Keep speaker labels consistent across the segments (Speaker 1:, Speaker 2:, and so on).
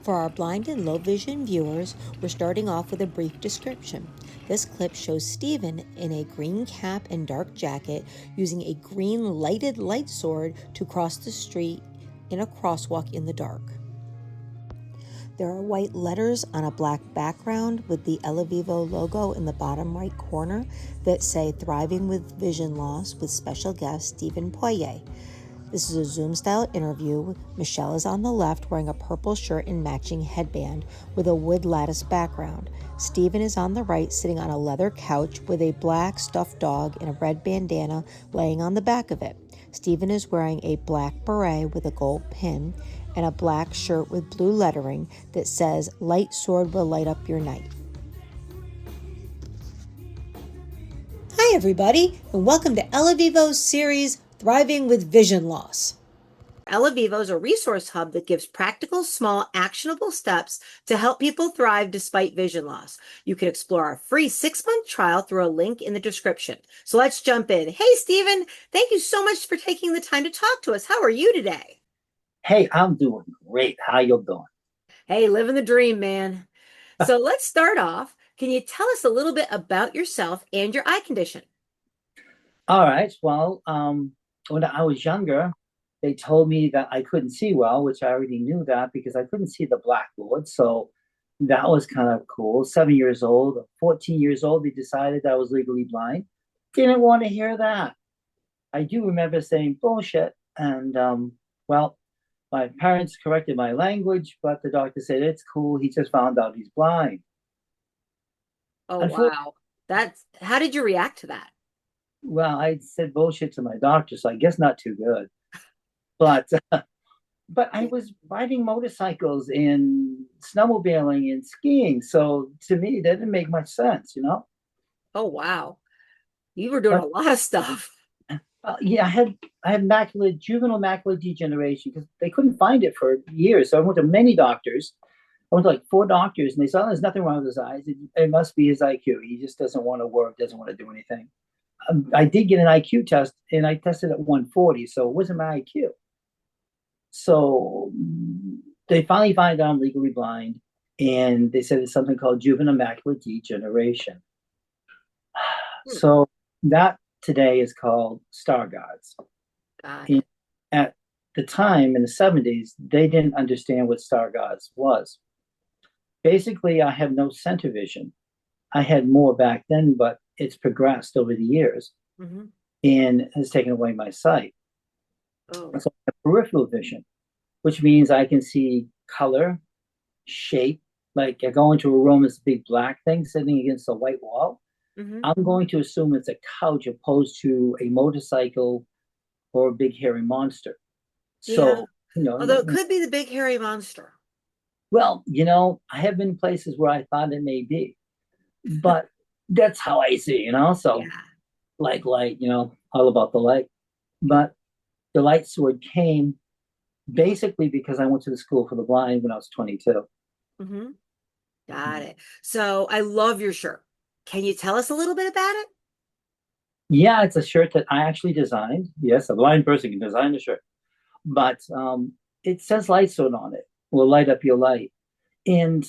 Speaker 1: For our blind and low vision viewers, we're starting off with a brief description. This clip shows Stephen in a green cap and dark jacket using a green lighted light sword to cross the street in a crosswalk in the dark. There are white letters on a black background with the eleVIVO logo in the bottom right corner that say Thriving with Vision Loss with special guest Stephen Poirer. This is a Zoom-style interview. Michelle is on the left wearing a purple shirt and matching headband with a wood lattice background. Stephen is on the right sitting on a leather couch with a black stuffed dog and a red bandana laying on the back of it. Stephen is wearing a black beret with a gold pin and a black shirt with blue lettering that says, Light sword will light up your night. Hi everybody, and welcome to eleVIVO's series, Thriving with Vision Loss. eleVIVO is a resource hub that gives practical, small, actionable steps to help people thrive despite vision loss. You can explore our free 6-month trial through a link in the description. So let's jump in. Hey, Stephen, thank you so much for taking the time to talk to us. How are you today?
Speaker 2: Hey, I'm doing great. How you doing?
Speaker 1: Hey, living the dream, man. So let's start off. Can you tell us a little bit about yourself and your eye condition?
Speaker 2: All right. Well, when I was younger, they told me that I couldn't see well, which I already knew that because I couldn't see the blackboard. So that was kind of cool. 7 years old, 14 years old, they decided I was legally blind. Didn't want to hear that. I do remember saying bullshit. And well, my parents corrected my language, but the doctor said it's cool. He just found out he's blind.
Speaker 1: Oh,
Speaker 2: Unfortunately,
Speaker 1: wow. How did you react to that?
Speaker 2: well, I said bullshit to my doctor, so I guess not too good. But but I was riding motorcycles and snowmobiling and skiing, so to me that didn't make much sense, you know.
Speaker 1: Oh, wow. You were doing a
Speaker 2: But
Speaker 1: lot of stuff.
Speaker 2: yeah, I had juvenile macular degeneration because they couldn't find it for years. So I went to many doctors. I went to like 4 doctors, and they said, oh, there's nothing wrong with his eyes. It must be his IQ. He just doesn't want to work, doesn't want to do anything. I did get an IQ test, and I tested at 140, so it wasn't my IQ. So they finally find out I'm legally blind, and they said it's something called juvenile macular degeneration.
Speaker 1: Hmm,
Speaker 2: So that today is called Stargardt's.
Speaker 1: got
Speaker 2: And
Speaker 1: it.
Speaker 2: at the time in the 70s, they didn't understand what Stargardt's was. Basically, I have no center vision. I had more back then, but it's progressed over the years
Speaker 1: Hmm.
Speaker 2: and has taken away my sight.
Speaker 1: Oh,
Speaker 2: So I have peripheral vision, which means I can see color, shape. Like I go into a room, it's a big black thing sitting against a white wall.
Speaker 1: hmm.
Speaker 2: I'm going to assume it's a couch opposed to a motorcycle or a big hairy monster.
Speaker 1: Yeah.
Speaker 2: So, you know,
Speaker 1: Although it could be the big hairy monster.
Speaker 2: well, I have been places where I thought it may be, but that's how I see.
Speaker 1: Yeah.
Speaker 2: So light, all about the light. But the light sword came basically because I went to the school for the blind when I was 22.
Speaker 1: Hmm. Got it. So I love your shirt. Can you tell us a little bit about it?
Speaker 2: Yeah, it's a shirt that I actually designed. Yes, a blind person can design a shirt, but it says light sword on it. Will light up your light, and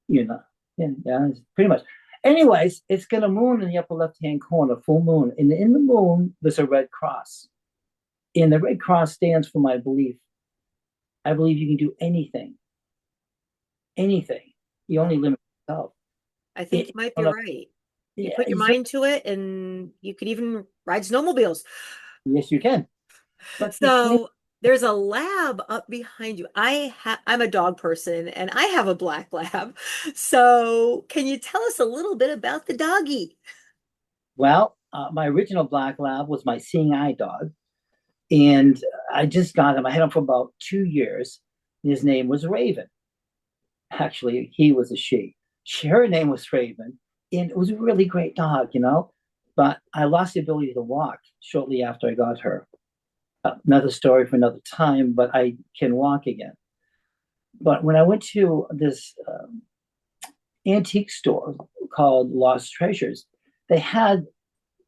Speaker 2: you know, yeah, pretty much. Anyways, it's got a moon in the upper left-hand corner, full moon, and in the moon there's a red cross, and the red cross stands for my belief. I believe you can do anything, anything. You
Speaker 1: Oh,
Speaker 2: only limit yourself.
Speaker 1: I think
Speaker 2: It,
Speaker 1: you might be right. You
Speaker 2: yeah,
Speaker 1: put your mind to it and you could even ride snowmobiles.
Speaker 2: yes, you can. But the thing,
Speaker 1: So there's a lab up behind you. I'm a dog person and I have a black lab. So can you tell us a little bit about the doggy?
Speaker 2: well, my original black lab was my seeing eye dog, and I just got him. I had him for about 2 years. His name was Raven. Actually, he was a she. Her name was Raven, and it was a really great dog. But I lost the ability to walk shortly after I got her. Another story for another time, but I can walk again. But when I went to this antique store called Lost Treasures, they had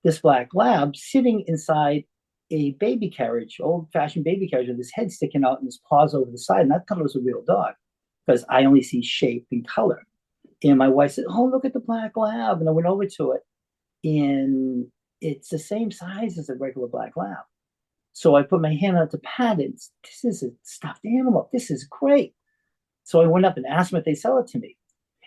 Speaker 2: this black lab sitting inside a baby carriage, old fashioned baby carriage, with his head sticking out and his paws over the side. And I thought it was a real dog. because I only see shape and color. And my wife said, "Oh, look at the black lab." And I went over to it, and it's the same size as a regular black lab. So I put my hand out to pat it. This is a stuffed animal. This is great. So I went up and asked them if they sell it to me.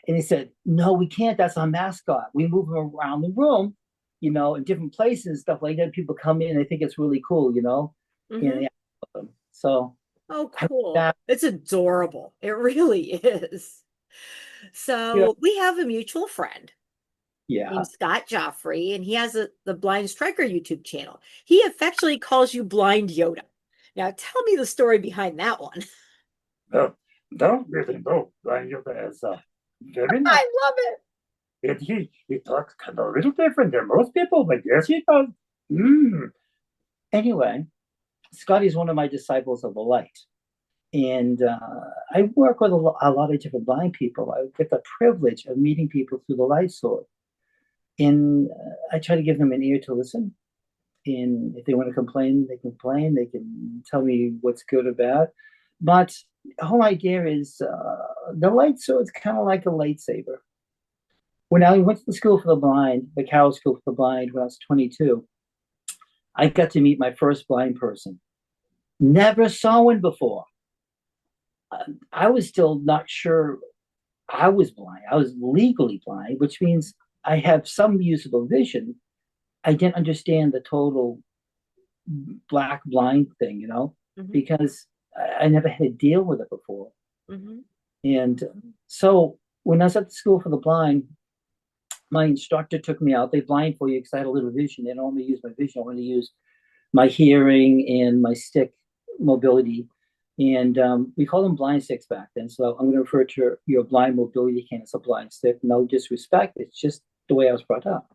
Speaker 2: And he said, "No, we can't. That's our mascot. We move him around the room, in different places, stuff like that. People come in, they think it's really cool,
Speaker 1: Mm-hmm.
Speaker 2: And so
Speaker 1: Oh,
Speaker 2: I
Speaker 1: cool.
Speaker 2: that,
Speaker 1: It's adorable. It really is.
Speaker 2: yeah,
Speaker 1: So we have a mutual friend
Speaker 2: yeah.
Speaker 1: named Scott Joffrey, and he has the Blind Striker YouTube channel. He affectionately calls you Blind Yoda. Now, tell me the story behind that one.
Speaker 3: No, don't really know. Yoda is very nice.
Speaker 1: I love it.
Speaker 3: And he talks kind of a little different than most people, but yes, he does. Mm.
Speaker 2: Anyway, Scotty's one of my disciples of the light. And I work with a lot of different blind people. I get the privilege of meeting people through the light sword. And I try to give them an ear to listen. And if they want to complain, they can complain. They can tell me what's good or bad. But the whole idea is the light sword's kind of like a lightsaber. When I went to the school for the blind, the Carroll School for the Blind, when I was 22, I got to meet my first blind person. Never saw one before. I was still not sure I was blind. I was legally blind, which means I have some usable vision. I didn't understand the total black blind thing,
Speaker 1: Mm-hmm.
Speaker 2: because I never had to deal with it before.
Speaker 1: Mm-hmm.
Speaker 2: And so when I was at the school for the blind, my instructor took me out. They blindfold you because I had a little vision. They don't want me to use my vision. I want to use my hearing and my stick mobility. And we called them blind sticks back then. So I'm going to refer to your blind mobility cane as a blind stick. No disrespect. It's just the way I was brought up.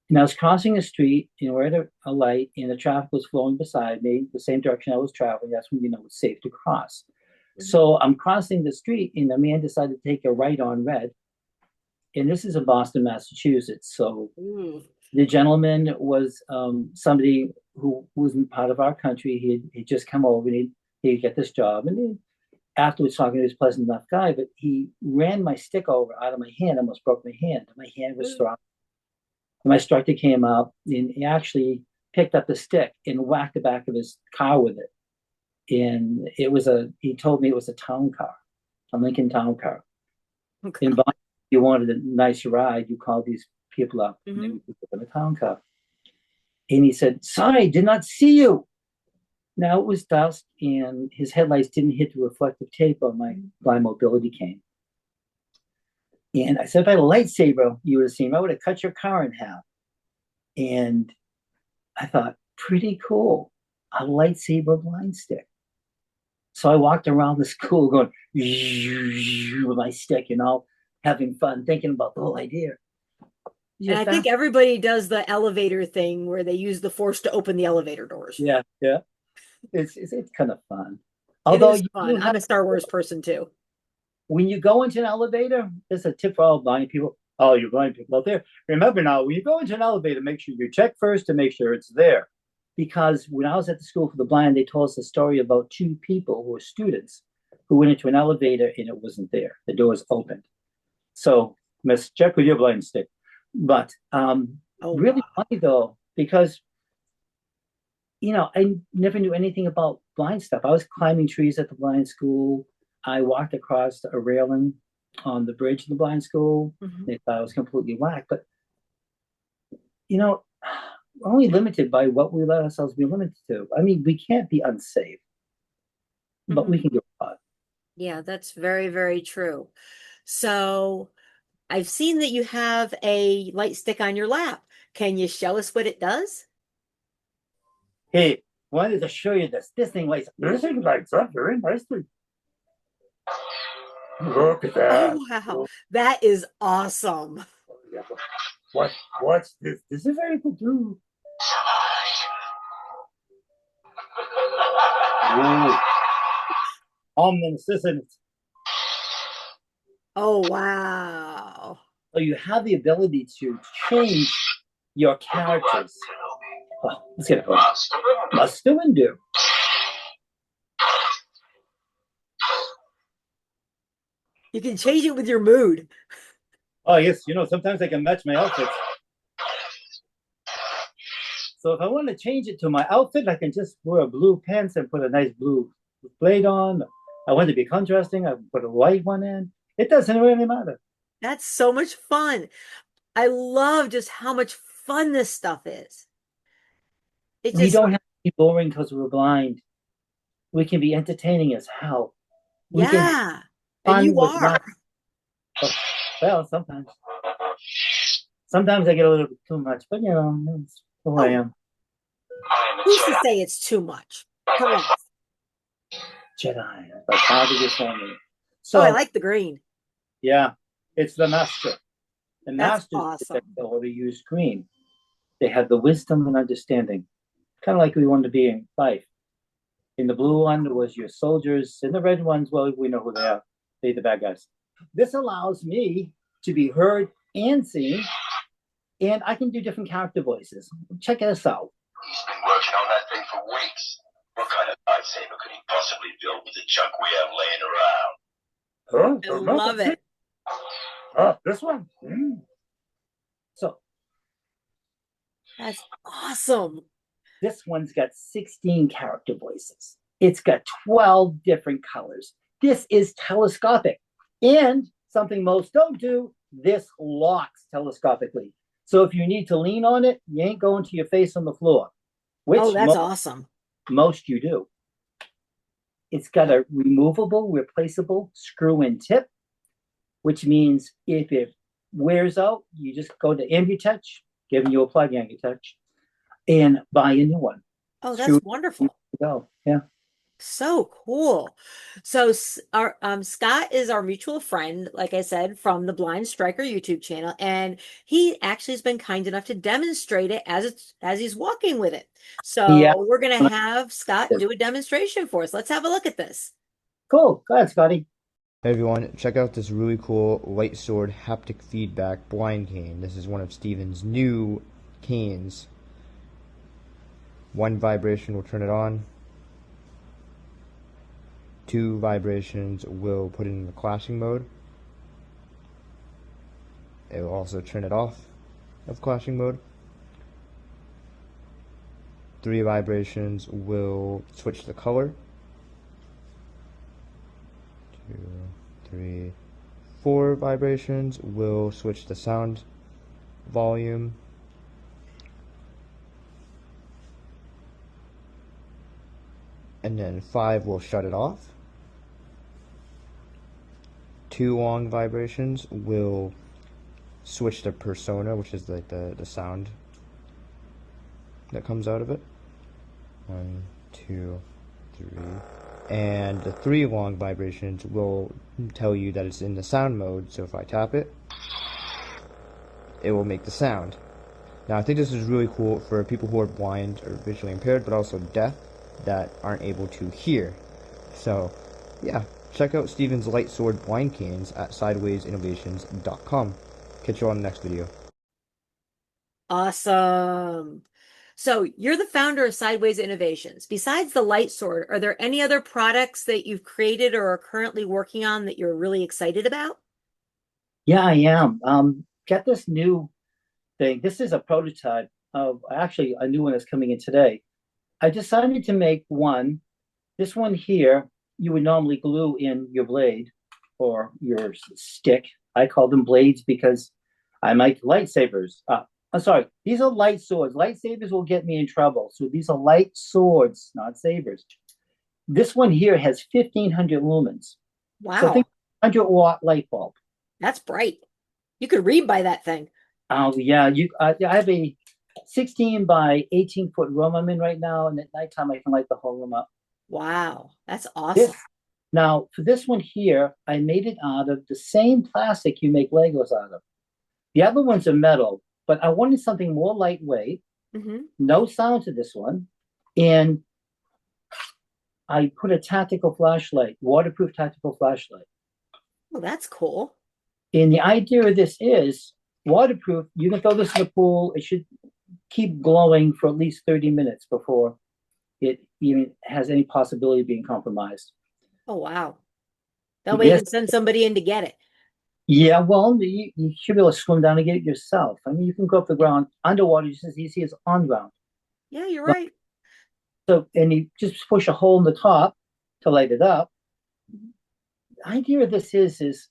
Speaker 2: And I was crossing a street, we're at a light, and the traffic was flowing beside me, the same direction I was traveling. That's when it's safe to cross. Mm-hmm. So I'm crossing the street, and the man decided to take a right on red. And this is in Boston, Massachusetts. So the gentleman was somebody who wasn't part of our country. He'd just come over, and he'd get this job. And afterwards, talking to this pleasant enough guy, but he ran my stick over out of my hand, almost broke my hand. My hand was throbbing. My instructor came up, and he actually picked up the stick and whacked the back of his car with it. And he told me it was a town car, a Lincoln town car. Okay. And if you wanted a nice ride, you called these people up, and they would put in a town car. And he said, "Sorry, did not see you." Now it was dusk, and his headlights didn't hit the reflective tape on my blind mobility cane. And I said, "If I had a lightsaber, you would have seen. I would have cut your car in half." And I thought, pretty cool, a lightsaber blind stick. So I walked around the school going with my stick, having fun, thinking about the whole idea.
Speaker 1: And I think everybody does the elevator thing where they use the force to open the elevator doors.
Speaker 2: Yeah. It's kind of fun.
Speaker 1: Although it is fun. I'm a Star Wars person too.
Speaker 2: When you go into an elevator, there's a tip for all blind people. Oh, you're blind people out there. Remember now, when you go into an elevator, make sure you check first to make sure it's there. Because when I was at the school for the blind, they told us a story about two people who were students who went into an elevator and it wasn't there. The doors opened. So must check with your blind stick. But really funny though, because I never knew anything about blind stuff. I was climbing trees at the blind school. I walked across a railing on the bridge in the blind school. They thought I was completely whack. But, we're only limited by what we let ourselves be limited to. I mean, we can't be unsafe, but we can get caught.
Speaker 1: Yeah, that's very, very true. So I've seen that you have a light stick on your lap. Can you show us what it does?
Speaker 2: Hey, wanted to show you this. This thing lights up.
Speaker 3: This thing lights up very nicely. Look at that.
Speaker 1: Oh, wow. That is awesome.
Speaker 3: What's this? This is very good too.
Speaker 2: Ominous, isn't it?
Speaker 1: Oh, wow.
Speaker 2: So you have the ability to change your characters. Oh, let's get it going. Must do and do.
Speaker 1: You can change it with your mood.
Speaker 2: Oh, yes. Sometimes I can match my outfits. So if I want to change it to my outfit, I can just wear blue pants and put a nice blue blade on. I want to be contrasting. I put a white one in. It doesn't really matter.
Speaker 1: That's so much fun. I love just how much fun this stuff is. It
Speaker 2: We
Speaker 1: just,
Speaker 2: don't have to be boring because we're blind. We can be entertaining as hell. We can have
Speaker 1: yeah. And
Speaker 2: fun
Speaker 1: you
Speaker 2: with
Speaker 1: are.
Speaker 2: not. Oh, well, sometimes. Sometimes I get a little bit too much, but that's who I
Speaker 1: Oh,
Speaker 2: am.
Speaker 1: who's to say it's too much? Correct.
Speaker 2: Jedi. My father just told me.
Speaker 1: Oh, I
Speaker 2: So
Speaker 1: like the green.
Speaker 2: yeah, it's the master. The
Speaker 1: That's
Speaker 2: masters that
Speaker 1: awesome.
Speaker 2: know how to use green. They have the wisdom and understanding, kind of like we want to be in life. In the blue one was your soldiers, and the red ones, well, we know who they are. They're the bad guys. This allows me to be heard and seen, and I can do different character voices. Check this out.
Speaker 4: He's been working on that thing for weeks. What kind of lightsaber could he possibly build with the junk we have laying around?
Speaker 3: Huh?
Speaker 1: I love it.
Speaker 3: This one.
Speaker 2: So
Speaker 1: That's awesome.
Speaker 2: this one's got 16 character voices. It's got 12 different colors. This is telescopic. And something most don't do, this locks telescopically. So if you need to lean on it, you ain't going to your face on the floor, which
Speaker 1: Oh, that's awesome.
Speaker 2: most you do. It's got a removable, replaceable screw-in tip, which means if it wears out, you just go to Ambutouch, giving you a plug Ambutouch, and buy a new one.
Speaker 1: Oh,
Speaker 2: Screw
Speaker 1: that's wonderful.
Speaker 2: go. Yeah.
Speaker 1: So cool. So our Scott is our mutual friend, like I said, from the Blind Striker YouTube channel, and he actually has been kind enough to demonstrate it as he's walking with it.
Speaker 2: Yeah.
Speaker 1: So we're gonna have Scott do a demonstration for us. Let's have a look at this.
Speaker 2: Cool. Go ahead, Scotty.
Speaker 5: Hey everyone, check out this really cool light sword haptic feedback blind cane. This is one of Stephen's new canes. One vibration will turn it on. 2 vibrations will put it in the clashing mode. It will also turn it off of clashing mode. 3 vibrations will switch the color. 2, 3, 4 vibrations will switch the sound volume. And then 5 will shut it off. 2 long vibrations will switch the persona, which is like the sound that comes out of it. 1, 2, 3. And the 3 long vibrations will tell you that it's in the sound mode, so if I tap it, it will make the sound. Now I think this is really cool for people who are blind or visually impaired, but also deaf, that aren't able to hear. So yeah, check out Stephen's light sword blind canes at sidewaysinnovations.com. Catch you on the next video.
Speaker 1: Awesome. So you're the founder of Sideways Innovations. Besides the light sword, are there any other products that you've created or are currently working on that you're really excited about?
Speaker 2: Yeah, I am. Get this new thing. This is a prototype of actually a new one that's coming in today. I decided to make one. This one here, you would normally glue in your blade or your stick. I call them blades because I make lightsabers. I'm sorry, these are light swords. Lightsabers will get me in trouble. So these are light swords, not sabers. This one here has 1,500 lumens. So think
Speaker 1: Wow,
Speaker 2: 100-watt light bulb.
Speaker 1: that's bright. You could read by that thing.
Speaker 2: Oh yeah, I have a 16 by 18-foot room I'm in right now, and at nighttime I can light the whole room up.
Speaker 1: Wow, that's
Speaker 2: This
Speaker 1: awesome.
Speaker 2: now for this one here, I made it out of the same plastic you make Legos out of. The other ones are metal, but I wanted something more lightweight.
Speaker 1: Hmm.
Speaker 2: No sound to this one, and I put a tactical flashlight, waterproof tactical flashlight.
Speaker 1: Well, that's cool.
Speaker 2: And the idea of this is waterproof. You can throw this in the pool. It should keep glowing for at least 30 minutes before it even has any possibility of being compromised.
Speaker 1: Oh, wow. That way you
Speaker 2: Yes.
Speaker 1: can send somebody in to get it.
Speaker 2: Yeah, well, you should be able to swim down and get it yourself. I mean, you can go up the ground underwater just as easy as on ground.
Speaker 1: Yeah, you're
Speaker 2: But,
Speaker 1: right.
Speaker 2: and you just push a hole in the top to light it up. The idea of this is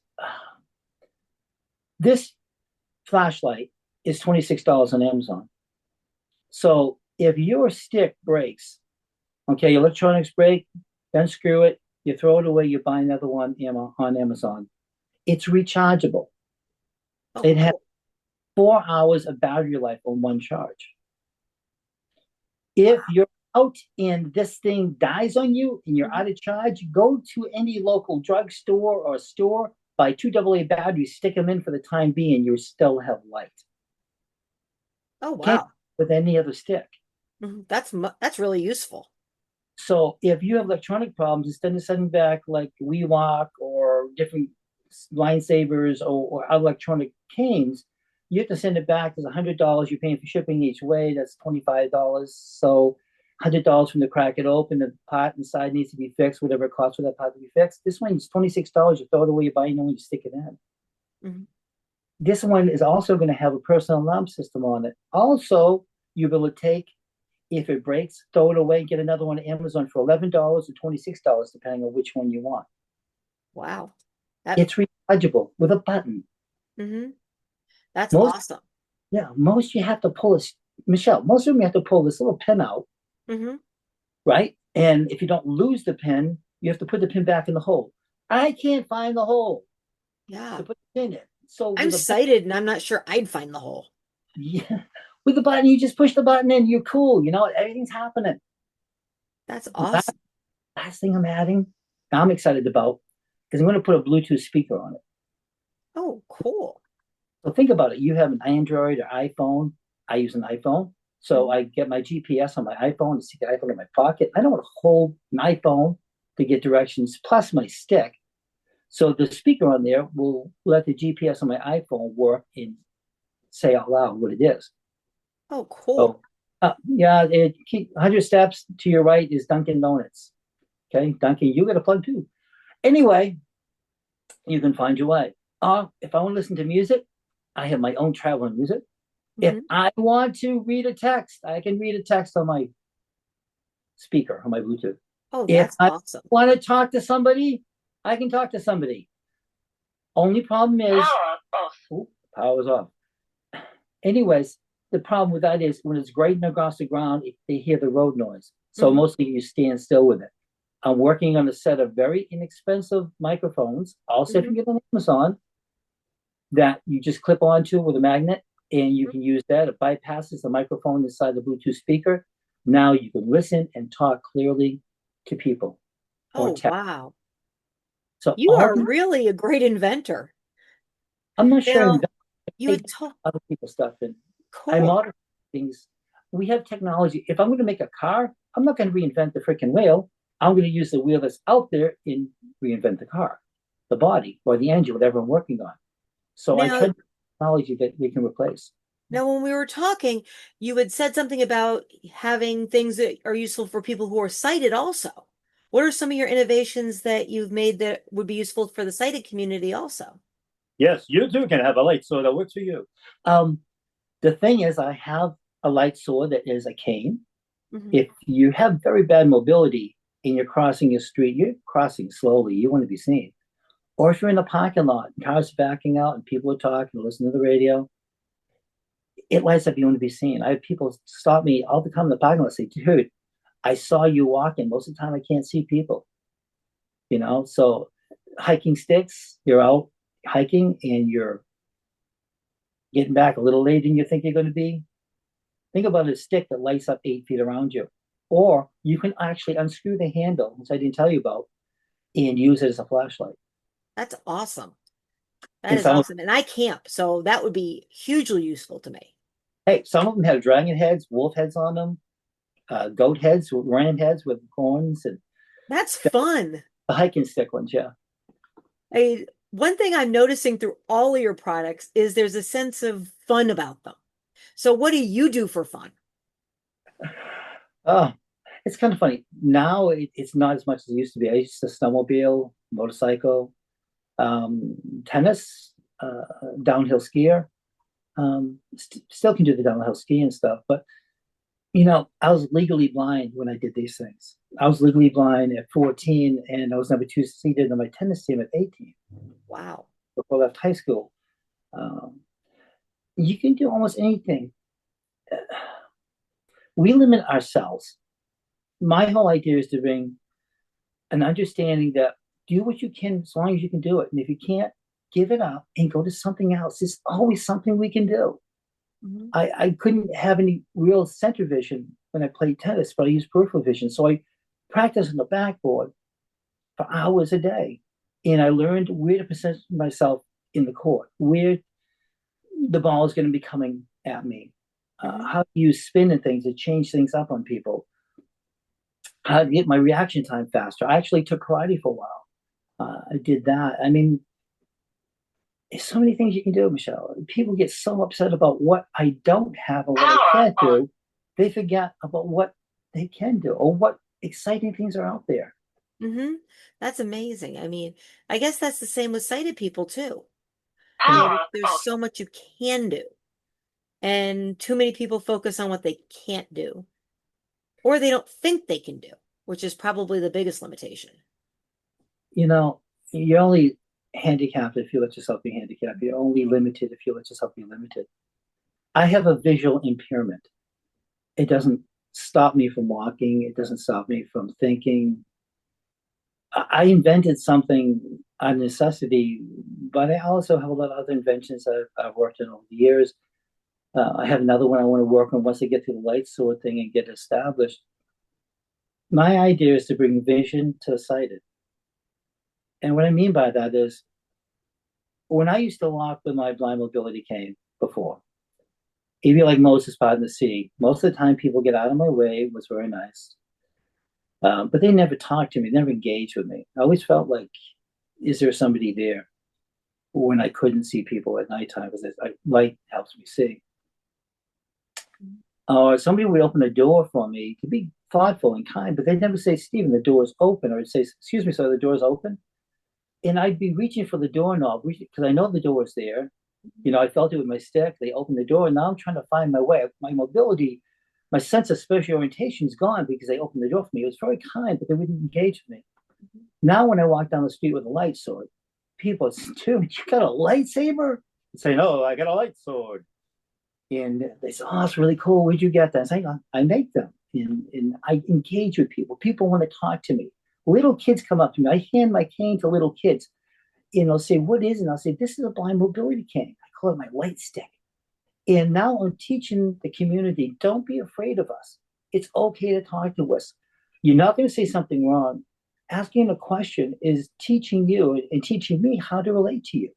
Speaker 2: this flashlight is $26 on Amazon. So if your stick breaks, okay, your electronics break, then screw it, you throw it away, you buy another one on Amazon. It's rechargeable.
Speaker 1: Oh,
Speaker 2: It has
Speaker 1: cool.
Speaker 2: 4 hours of battery life on one charge.
Speaker 1: Wow.
Speaker 2: If you're out and this thing dies on you and you're out of charge, go to any local drugstore or store, buy 2 AA batteries, stick them in for the time being, you still have light.
Speaker 1: Oh,
Speaker 2: Can't
Speaker 1: wow.
Speaker 2: with any other stick.
Speaker 1: That's really useful.
Speaker 2: So if you have electronic problems, instead of sending back like WeWalk or different line savers or electronic canes, you have to send it back. There's $100 you're paying for shipping each way. That's $25. So $100 from the crack it open. The part inside needs to be fixed, whatever it costs for that part to be fixed. This one is $26. You throw it away, you buy a new one, you stick it in.
Speaker 1: Mm-hmm.
Speaker 2: This one is also going to have a personal alarm system on it. Also, you'll be able to take, if it breaks, throw it away, get another one on Amazon for $11 or $26, depending on which one you want.
Speaker 1: Wow.
Speaker 2: It's rechargeable with a button.
Speaker 1: Mm-hmm. That's
Speaker 2: Most,
Speaker 1: awesome.
Speaker 2: yeah, most you have to pull this, Michelle, most of them you have to pull this little pin out,
Speaker 1: Mm-hmm.
Speaker 2: right? And if you don't lose the pin, you have to put the pin back in the hole. I can't find the hole
Speaker 1: Yeah.
Speaker 2: to put the pin in. So
Speaker 1: I'm
Speaker 2: with a
Speaker 1: sighted and I'm not sure I'd find the hole.
Speaker 2: yeah, with the button, you just push the button in, you're cool. You know, everything's happening.
Speaker 1: That's
Speaker 2: Last,
Speaker 1: awesome.
Speaker 2: last thing I'm adding, I'm excited about, because I'm going to put a Bluetooth speaker on it.
Speaker 1: Oh, cool.
Speaker 2: So think about it. You have an Android or iPhone. I use an iPhone. So I get my GPS on my iPhone, stick the iPhone in my pocket. I don't want to hold an iPhone to get directions, plus my stick. So the speaker on there will let the GPS on my iPhone work and say out loud what it is.
Speaker 1: Oh, cool.
Speaker 2: So, yeah, 100 steps to your right is Dunkin' Donuts. Okay, Dunkin', you got a plug too. Anyway, you can find your way. If I want to listen to music, I have my own traveling music.
Speaker 1: Mm-hmm.
Speaker 2: If I want to read a text, I can read a text on my speaker, on my Bluetooth.
Speaker 1: Oh,
Speaker 2: If
Speaker 1: that's
Speaker 2: I
Speaker 1: awesome.
Speaker 2: want to talk to somebody, I can talk to somebody. Only problem is, power's off. Anyways, the problem with that is when it's grading across the ground, they hear the road noise. So mostly you stand still with it. I'm working on a set of very inexpensive microphones, also if you get on Amazon, that you just clip onto with a magnet, and you can use that. It bypasses the microphone inside the Bluetooth speaker. Now you can listen and talk clearly to people.
Speaker 1: Oh, wow.
Speaker 2: So
Speaker 1: You are really a great inventor.
Speaker 2: I'm not sure
Speaker 1: Now, you had told
Speaker 2: other people's stuff, and I
Speaker 1: cool.
Speaker 2: modify things. We have technology. If I'm going to make a car, I'm not going to reinvent the freaking wheel. I'm going to use the wheel that's out there and reinvent the car, the body, or the engine, whatever I'm working on. So I tried technology that we can replace.
Speaker 1: Now, when we were talking, you had said something about having things that are useful for people who are sighted also. What are some of your innovations that you've made that would be useful for the sighted community also?
Speaker 3: Yes, you too can have a light sword that works for you.
Speaker 2: The thing is, I have a light sword that is a cane.
Speaker 1: Mm-hmm.
Speaker 2: If you have very bad mobility and you're crossing a street, you're crossing slowly, you want to be seen. Or if you're in the parking lot, and cars are backing out and people are talking, listening to the radio, it lights up, you want to be seen. I have people stop me all the time in the parking lot and say, dude, I saw you walking. Most of the time I can't see people. You know, so hiking sticks, you're out hiking and you're getting back a little later than you think you're going to be. Think about a stick that lights up 8 feet around you. Or you can actually unscrew the handle, which I didn't tell you about, and use it as a flashlight.
Speaker 1: That's awesome. That is awesome. And I camp, so that would be hugely useful to me.
Speaker 2: Hey, some of them have dragon heads, wolf heads on them, goat heads, ram heads with horns. And
Speaker 1: that's fun.
Speaker 2: The hiking stick ones, yeah.
Speaker 1: One thing I'm noticing through all of your products is there's a sense of fun about them. So what do you do for fun?
Speaker 2: Oh, it's kind of funny. Now it's not as much as it used to be. I used to snowmobile, motorcycle. tennis, downhill skier. Still can do the downhill ski and stuff, but I was legally blind when I did these things. I was legally blind at 14, and I was number 2 seeded on my tennis team at 18
Speaker 1: Wow.
Speaker 2: before I left high school. You can do almost anything. We limit ourselves. My whole idea is to bring an understanding that do what you can as long as you can do it. And if you can't, give it up and go to something else. There's always something we can do.
Speaker 1: Mhm.
Speaker 2: I couldn't have any real center vision when I played tennis, but I used peripheral vision. So I practiced on the backboard for hours a day. And I learned where to position myself in the court, where the ball is going to be coming at me, how to use spin and things to change things up on people, how to get my reaction time faster. I actually took karate for a while. I did that. I mean, there's so many things you can do, Michelle. People get so upset about what I don't have and what I can't do. They forget about what they can do or what exciting things are out there.
Speaker 1: Mm-hmm. That's amazing. I mean, I guess that's the same with sighted people too. There's so much you can do. And too many people focus on what they can't do, or they don't think they can do, which is probably the biggest limitation.
Speaker 2: You're only handicapped if you let yourself be handicapped. You're only limited if you let yourself be limited. I have a visual impairment. It doesn't stop me from walking. It doesn't stop me from thinking. I invented something on necessity, but I also have a lot of other inventions I've worked on over the years. I have another one I want to work on once I get through the light sword thing and get established. My idea is to bring vision to the sighted. And what I mean by that is when I used to walk with my blind mobility cane before, even like Moses part in the sea, most of the time people get out of my way. It was very nice. But they never talked to me, never engaged with me. I always felt like, is there somebody there when I couldn't see people at nighttime because light helps me see? Or somebody would open a door for me to be thoughtful and kind, but they'd never say, Stephen, the door is open. Or I'd say, excuse me, sir, the door is open. And I'd be reaching for the doorknob because I know the door is there. I felt it with my stick. They opened the door, and now I'm trying to find my way. My mobility, my sense of spatial orientation is gone because they opened the door for me. It was very kind, but they wouldn't engage with me. Now, when I walk down the street with a light sword, people say, dude, you got a lightsaber? I say, no, I got a light sword. And they say, oh, it's really cool. Where'd you get that? I say, I make them. And I engage with people. People want to talk to me. Little kids come up to me. I hand my cane to little kids. And they'll say, what is it? And I'll say, this is a blind mobility cane. I call it my light stick. And now I'm teaching the community, don't be afraid of us. It's okay to talk to us. You're not going to say something wrong. Asking a question is teaching you and teaching me how to relate to you.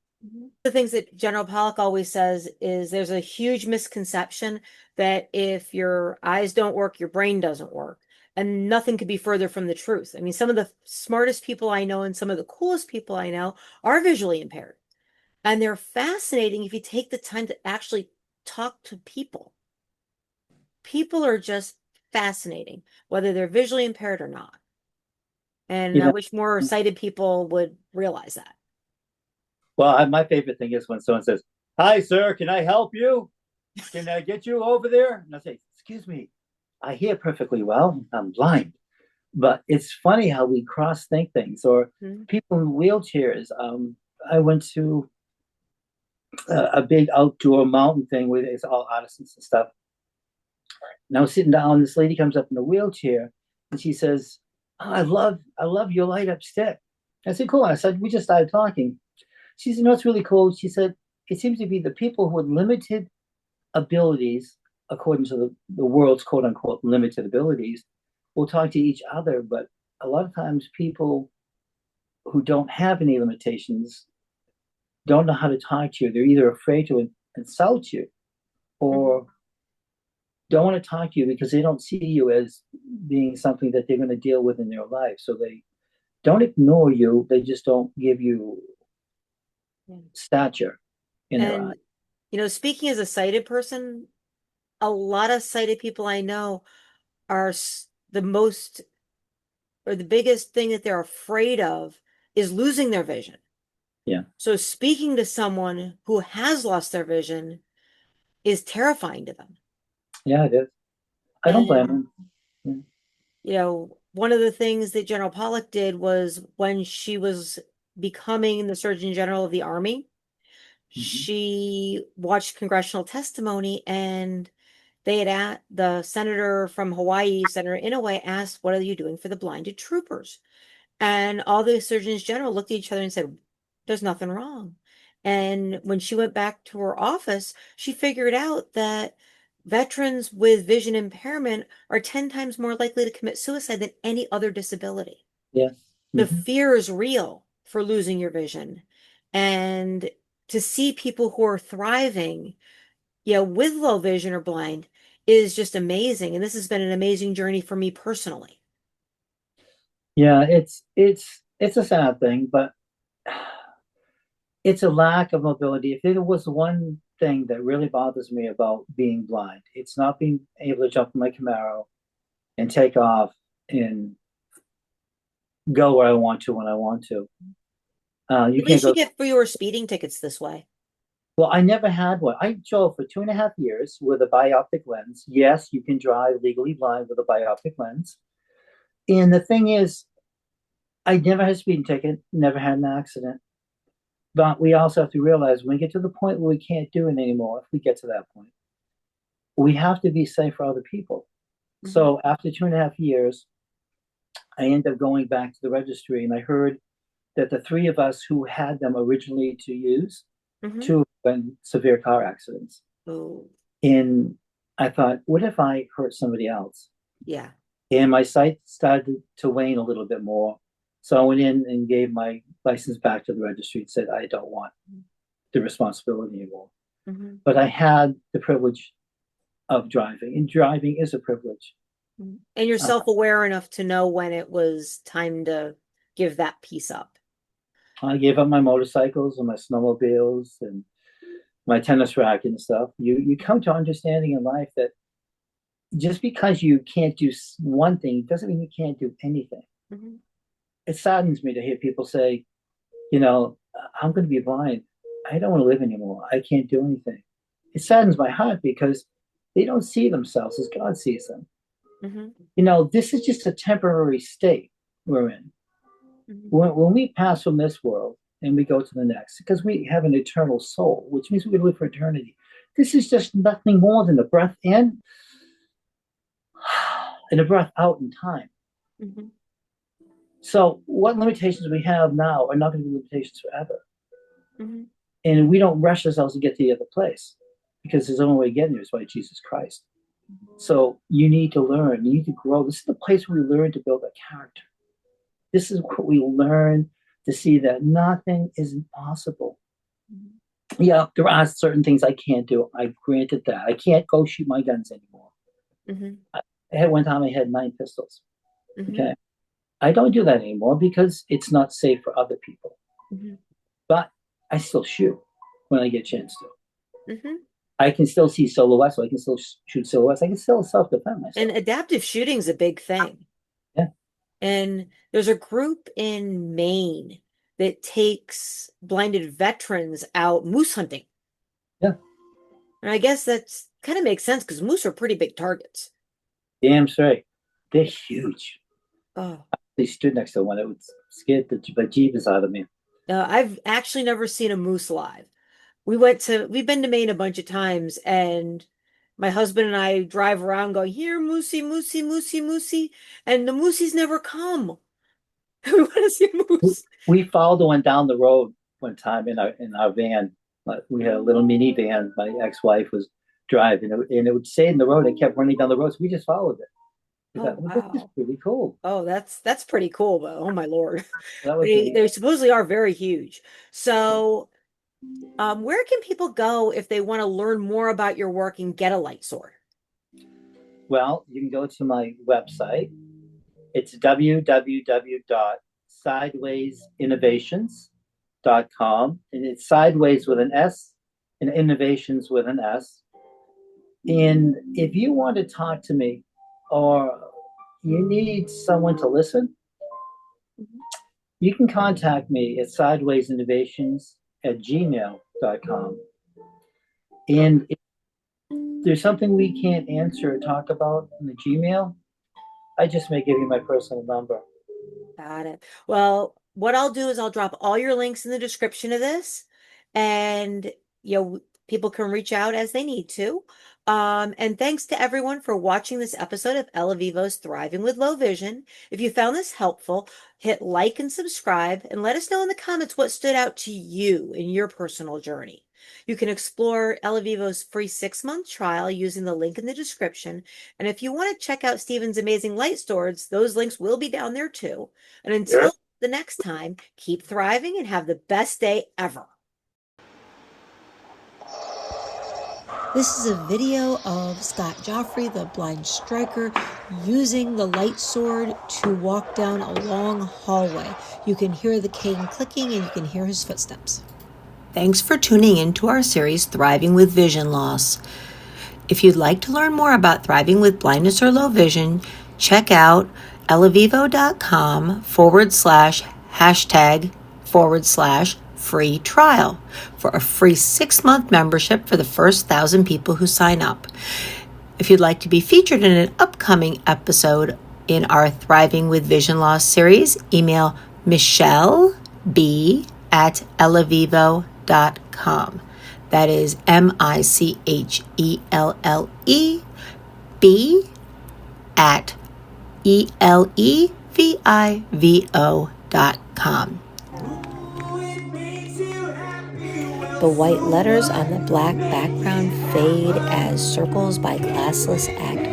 Speaker 1: The things that General Pollock always says is there's a huge misconception that if your eyes don't work, your brain doesn't work. And nothing could be further from the truth. I mean, some of the smartest people I know and some of the coolest people I know are visually impaired. And they're fascinating if you take the time to actually talk to people. People are just fascinating, whether they're visually impaired or not. And I wish more sighted people would realize that.
Speaker 2: Well, my favorite thing is when someone says, hi, sir, can I help you? Can I get you over there? And I say, excuse me, I hear perfectly well. I'm blind. But it's funny how we cross-think things. Or people in wheelchairs. I went to a big outdoor mountain thing where it's all artisans and stuff. And I was sitting down, and this lady comes up in a wheelchair, and she says, oh, I love your light up stick. I said, cool. I said, we just started talking. She said, no, it's really cool. She said, it seems to be the people who with limited abilities, according to the world's quote unquote limited abilities, will talk to each other. But a lot of times people who don't have any limitations don't know how to talk to you. They're either afraid to insult you or don't want to talk to you because they don't see you as being something that they're going to deal with in their life. So they don't ignore you. They just don't give you stature in their eyes.
Speaker 1: Speaking as a sighted person, a lot of sighted people I know are the biggest thing that they're afraid of is losing their vision.
Speaker 2: Yeah.
Speaker 1: So speaking to someone who has lost their vision is terrifying to them.
Speaker 2: Yeah, it is. I don't blame
Speaker 1: And,
Speaker 2: them.
Speaker 1: one of the things that General Pollock did was when she was becoming the Surgeon General of the Army,
Speaker 2: Mhm.
Speaker 1: she watched congressional testimony, and the senator from Hawaii, Senator Inouye, asked, "What are you doing for the blinded troopers?" And all the surgeons general looked at each other and said, "There's nothing wrong." And when she went back to her office, she figured out that veterans with vision impairment are 10 times more likely to commit suicide than any other disability.
Speaker 2: Yeah.
Speaker 1: The
Speaker 2: Mhm.
Speaker 1: fear is real for losing your vision. And to see people who are thriving, with low vision or blind is just amazing. And this has been an amazing journey for me personally.
Speaker 2: Yeah, it's a sad thing, but it's a lack of mobility. If there was one thing that really bothers me about being blind, it's not being able to jump in my Camaro and take off and go where I want to when I want to. You
Speaker 1: At
Speaker 2: can't
Speaker 1: least you
Speaker 2: go.
Speaker 1: get fewer speeding tickets this way.
Speaker 2: Well, I never had one. I drove for 2.5 years with a bioptic lens. Yes, you can drive legally blind with a bioptic lens. And the thing is, I never had a speeding ticket, never had an accident. But we also have to realize when we get to the point where we can't do it anymore, if we get to that point, we have to be safe for other people.
Speaker 1: Mhm.
Speaker 2: So after 2.5 years, I ended up going back to the registry and I heard that the three of us who had them originally to use,
Speaker 1: Mhm.
Speaker 2: two have been severe car accidents.
Speaker 1: Oh,
Speaker 2: And I thought, what if I hurt somebody else?
Speaker 1: yeah.
Speaker 2: And my sight started to wane a little bit more. So I went in and gave my license back to the registry and said, I don't want the responsibility anymore.
Speaker 1: Mhm.
Speaker 2: But I had the privilege of driving, and driving is a privilege.
Speaker 1: Mhm. And you're
Speaker 2: Uh,
Speaker 1: self-aware enough to know when it was time to give that piece up.
Speaker 2: I gave up my motorcycles and my snowmobiles and my tennis racket and stuff. You come to understanding in life that just because you can't do one thing doesn't mean you can't do anything.
Speaker 1: Mhm.
Speaker 2: It saddens me to hear people say, I'm going to be blind. I don't want to live anymore. I can't do anything. It saddens my heart because they don't see themselves as God sees them.
Speaker 1: Mhm.
Speaker 2: This is just a temporary state we're in.
Speaker 1: Mhm.
Speaker 2: When we pass from this world and we go to the next, because we have an eternal soul, which means we can live for eternity. This is just nothing more than a breath in and a breath out in time.
Speaker 1: Mhm.
Speaker 2: So, what limitations we have now are not going to be limitations forever.
Speaker 1: Mhm.
Speaker 2: And we don't rush ourselves to get to the other place because there's only way to get there is by Jesus Christ. So, you need to learn, you need to grow. This is the place where we learn to build a character. This is what we learn to see that nothing is impossible.
Speaker 1: Mhm.
Speaker 2: Yeah, there are certain things I can't do. I granted that. I can't go shoot my guns anymore.
Speaker 1: Mhm.
Speaker 2: I had one time I had 9 pistols.
Speaker 1: Mhm.
Speaker 2: Okay. I don't do that anymore because it's not safe for other people.
Speaker 1: Mhm.
Speaker 2: But I still shoot when I get a chance to.
Speaker 1: Mhm.
Speaker 2: I can still see silhouettes, so I can still shoot silhouettes. I can still self defend
Speaker 1: And
Speaker 2: myself.
Speaker 1: adaptive shooting's a big thing.
Speaker 2: Yeah.
Speaker 1: And there's a group in Maine that takes blinded veterans out moose hunting.
Speaker 2: Yeah.
Speaker 1: And I guess that's kind of makes sense because moose are pretty big targets.
Speaker 2: Damn straight. They're huge.
Speaker 1: Oh,
Speaker 2: They stood next to one. It would scare the bejeebus out of me.
Speaker 1: I've actually never seen a moose live. We've been to Maine a bunch of times, and my husband and I drive around going, "Here, moosey, moosey, moosey, moosey," and the moosies never come. We want to see a moose.
Speaker 2: We followed the one down the road one time in our van. We had a little minivan. My ex-wife was driving, and it would stay in the road. It kept running down the road, so we just followed it. We
Speaker 1: Oh,
Speaker 2: thought, well, this is
Speaker 1: wow.
Speaker 2: pretty cool.
Speaker 1: Oh, that's pretty cool, but oh my Lord.
Speaker 2: That was
Speaker 1: They
Speaker 2: the
Speaker 1: supposedly are very huge. So, where can people go if they want to learn more about your work and get a light sword?
Speaker 2: well. You can go to my website. It's www.sidewaysinnovations.com, and it's sideways with an S and innovations with an S. And if you want to talk to me or you need someone to listen, You can contact me at sidewaysinnovations@gmail.com. And if there's something we can't answer or talk about in the Gmail, I just may give you my personal number.
Speaker 1: Got it. Well, what I'll do is I'll drop all your links in the description of this, and people can reach out as they need to. And thanks to everyone for watching this episode of eleVIVO's Thriving with Low Vision. If you found this helpful, hit like and subscribe, and let us know in the comments what stood out to you in your personal journey. You can explore eleVIVO's free 6-month trial using the link in the description. And if you want to check out Stephen's amazing light swords, those links will be down there too. And until the next time, keep thriving and have the best day ever. This is a video of Scott Joffrey, the blind striker, using the light sword to walk down a long hallway. You can hear the cane clicking and you can hear his footsteps. Thanks for tuning in to our series, Thriving with Vision Loss. If you'd like to learn more about thriving with blindness or low vision, check out eleVIVO.com/#free trial for a free 6-month membership for the first 1,000 people who sign up. If you'd like to be featured in an upcoming episode in our Thriving with Vision Loss series, email Michelle B at eleVIVO.com. That is MICHELLEB at ELEVIVO.com. The white letters on the black background fade as circles by classless actors.